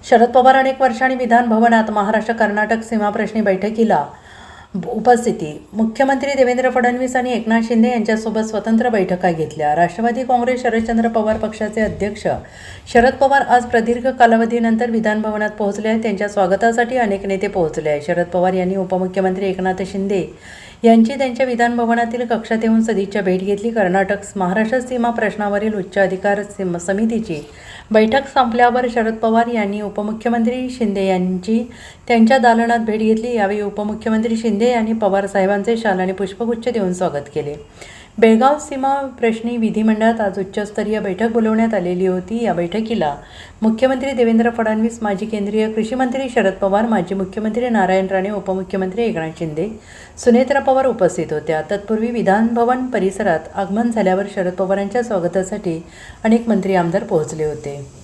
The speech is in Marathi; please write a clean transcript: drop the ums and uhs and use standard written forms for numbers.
शरद पवार अनेक वर्षांनी विधान भवनात महाराष्ट्र कर्नाटक सीमाप्रश्नी बैठकीला उपस्थिती. मुख्यमंत्री देवेंद्र फडणवीस आणि एकनाथ शिंदे यांच्यासोबत स्वतंत्र बैठका घेतल्या. राष्ट्रवादी काँग्रेस शरदचंद्र पवार पक्षाचे अध्यक्ष शरद पवार आज प्रदीर्घ कालावधीनंतर विधान भवनात पोहोचले आहेत. त्यांच्या स्वागतासाठी अनेक नेते पोहोचले आहेत. शरद पवार यांनी उपमुख्यमंत्री एकनाथ शिंदे यांची त्यांच्या विधान भवनातील कक्षात येऊन सदिच्छा भेट घेतली. कर्नाटक महाराष्ट्र सीमा प्रश्नावरील उच्च अधिकार समितीची बैठक संपल्यावर शरद पवार यांनी उपमुख्यमंत्री शिंदे यांची त्यांच्या दालनात भेट घेतली. यावेळी उपमुख्यमंत्री शिंदे यांनी पवार साहेबांचे शाल आणि पुष्पगुच्छ देऊन स्वागत केले. बेळगाव सीमा प्रश्नी विधिमंडळात आज उच्चस्तरीय बैठक बोलवण्यात आलेली होती. या बैठकीला मुख्यमंत्री देवेंद्र फडणवीस, माजी केंद्रीय कृषी मंत्री शरद पवार, माजी मुख्यमंत्री नारायण राणे, उपमुख्यमंत्री एकनाथ शिंदे, सुनेत्रा पवार उपस्थित होत्या. तत्पूर्वी विधान भवन परिसरात आगमन झाल्यावर शरद पवारांच्या स्वागतासाठी अनेक मंत्री आमदार पोहोचले होते.